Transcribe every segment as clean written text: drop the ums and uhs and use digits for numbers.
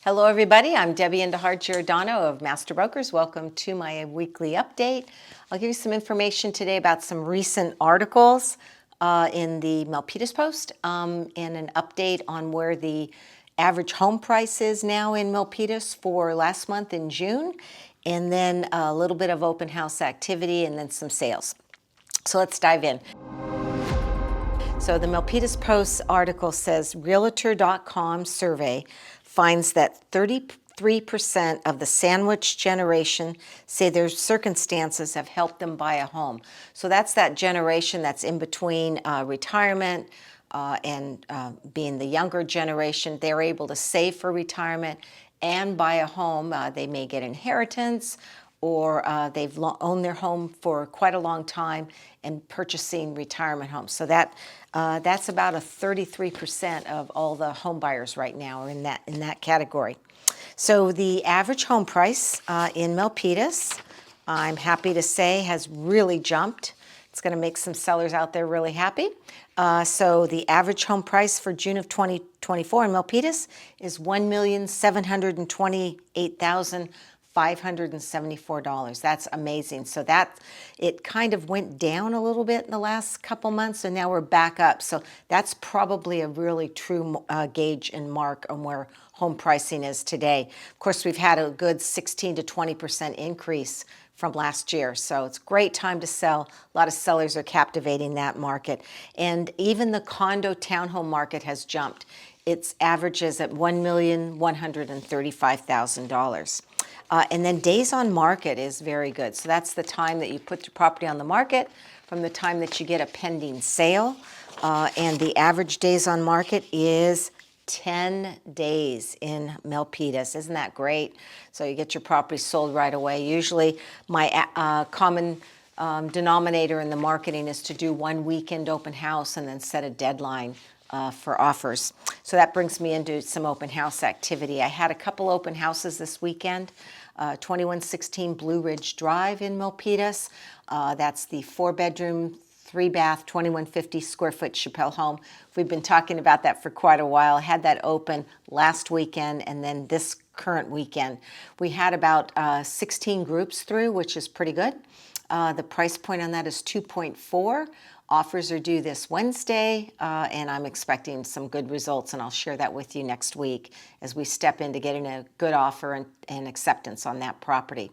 Hello everybody, I'm Debbie Giordano of Master Brokers. Welcome to my weekly update. I'll give you some information today about some recent articles in the Milpitas Post and an update on where the average home price is now in Milpitas for last month in June, and then a little bit of open house activity and then some sales. So let's dive in. So the Milpitas Post article says Realtor.com survey finds that 33% of the sandwich generation say their circumstances have helped them buy a home. So that's that generation that's in between retirement and being the younger generation. They're able to save for retirement and buy a home. They may get inheritance, or they've owned their home for quite a long time and purchasing retirement homes. So that's about a 33% of all the home buyers right now are in that category. So the average home price in Milpitas, I'm happy to say, has really jumped. It's going to make some sellers out there really happy. So the average home price for June of 2024 in Milpitas is $1,728,574. That's amazing. So it kind of went down a little bit in the last couple months, and now we're back up. So that's probably a really true gauge and mark on where home pricing is today. Of course, we've had a good 16 to 20% increase from last year. So it's a great time to sell. A lot of sellers are captivating that market. And even the condo townhome market has jumped. Its averages at $1,135,000. And then days on market is very good. So that's the time that you put your property on the market from the time that you get a pending sale. And the average days on market is 10 days in Milpitas. Isn't that great? So you get your property sold right away. Usually my common denominator in the marketing is to do one weekend open house and then set a deadline for offers. So that brings me into some open house activity. I had a couple open houses this weekend. 2116 Blue Ridge Drive in Milpitas. That's the 4-bedroom, 3-bath, 2150 square foot Chappelle home. We've been talking about that for quite a while. I had that open last weekend and then this current weekend. We had about 16 groups through, which is pretty good. The price point on that is 2.4. Offers are due this Wednesday, and I'm expecting some good results, and I'll share that with you next week as we step into getting a good offer and acceptance on that property.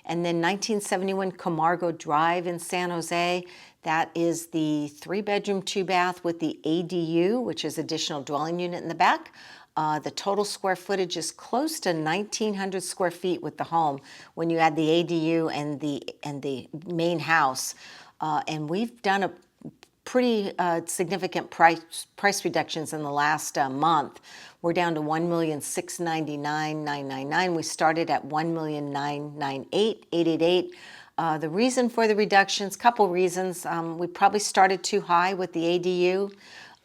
And then 1971 Camargo Drive in San Jose, that is the 3-bedroom, 2-bath with the ADU, which is additional dwelling unit in the back. The total square footage is close to 1,900 square feet with the home when you add the ADU and the main house. And we've done a pretty significant price reductions in the last month. We're down to $1,699,999. We started at $1,998,888. The reason for the reductions, couple reasons. We probably started too high with the ADU.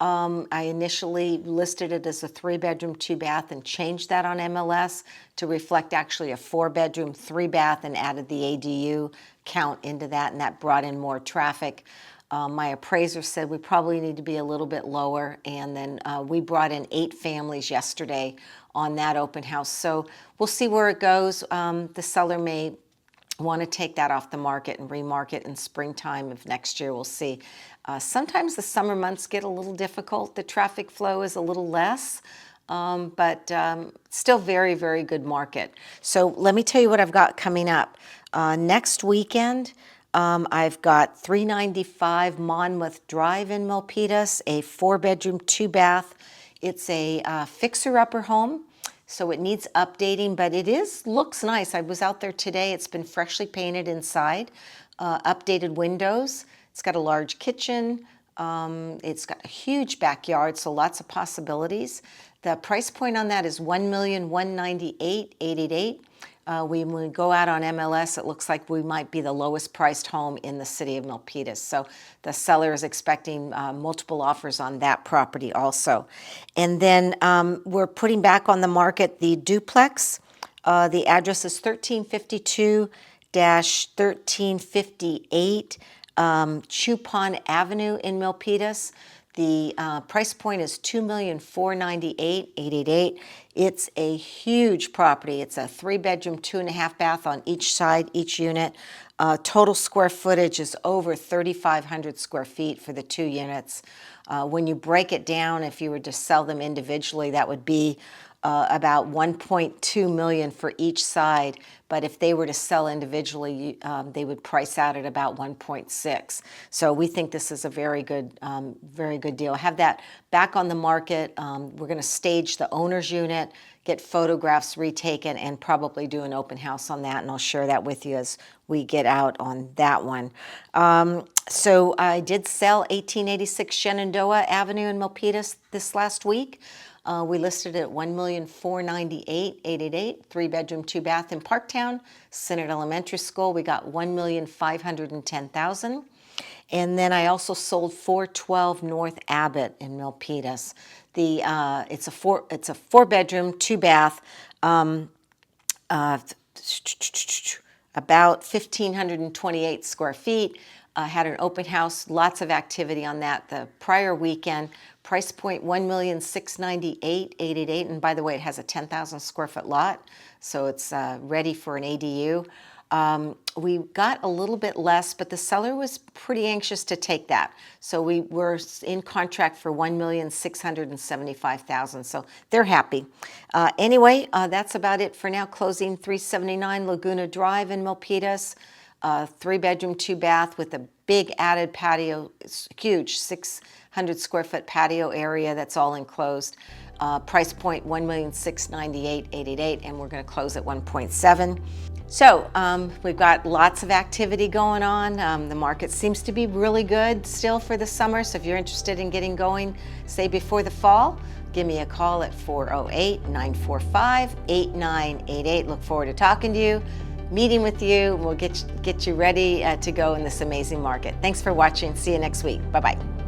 I initially listed it as a 3-bedroom, 2-bath and changed that on MLS to reflect actually a 4-bedroom, 3-bath and added the ADU count into that, and that brought in more traffic. My appraiser said we probably need to be a little bit lower, and then we brought in 8 families yesterday on that open house. So we'll see where it goes. The seller may want to take that off the market and remarket in springtime of next year. We'll see. Sometimes the summer months get a little difficult. The traffic flow is a little less, but still very, very good market. So let me tell you what I've got coming up. Next weekend, I've got 395 Monmouth Drive in Milpitas, a 4-bedroom, 2-bath. It's a fixer-upper home, so it needs updating, but looks nice. I was out there today. It's been freshly painted inside, updated windows. It's got a large kitchen. It's got a huge backyard, so lots of possibilities. The price point on that is $1,198,888. When we go out on MLS, it looks like we might be the lowest priced home in the city of Milpitas. So the seller is expecting multiple offers on that property also. And then we're putting back on the market the duplex. The address is 1352-1358 Chupon Avenue in Milpitas. The price point is $2,498,888. It's a huge property. It's a 3-bedroom, 2.5 bath on each side, each unit. Total square footage is over 3,500 square feet for the 2 units. When you break it down, if you were to sell them individually, that would be about $1.2 million for each side, but if they were to sell individually, they would price out at about $1.6. So we think this is a very good deal. Have that back on the market. We're going to stage the owner's unit, get photographs retaken, and probably do an open house on that, and I'll share that with you as we get out on that one. So I did sell 1886 Shenandoah Avenue in Milpitas this last week. We listed it at $1,498,888, 3-bedroom, 2-bath in Parktown, Senate Elementary School. We got $1,510,000. And then I also sold 412 North Abbott in Milpitas. It's a 4-bedroom, 2-bath, about 1,528 square feet. Had an open house, lots of activity on that the prior weekend. Price point $1,698,888, and by the way, it has a 10,000 square foot lot, so it's ready for an ADU. We got a little bit less, but the seller was pretty anxious to take that. So we were in contract for $1,675,000, so they're happy. Anyway, that's about it for now. Closing 379 Laguna Drive in Milpitas. 3-bedroom, 2-bath with a big added patio. It's huge, 600 square foot patio area that's all enclosed. Price point $1,698,888, and we're going to close at 1.7. So we've got lots of activity going on. The market seems to be really good still for the summer. So if you're interested in getting going, say before the fall, give me a call at 408-945-8988. Look forward to talking to you, meeting with you. We'll get you ready to go in this amazing market. Thanks for watching. See you next week. Bye-bye.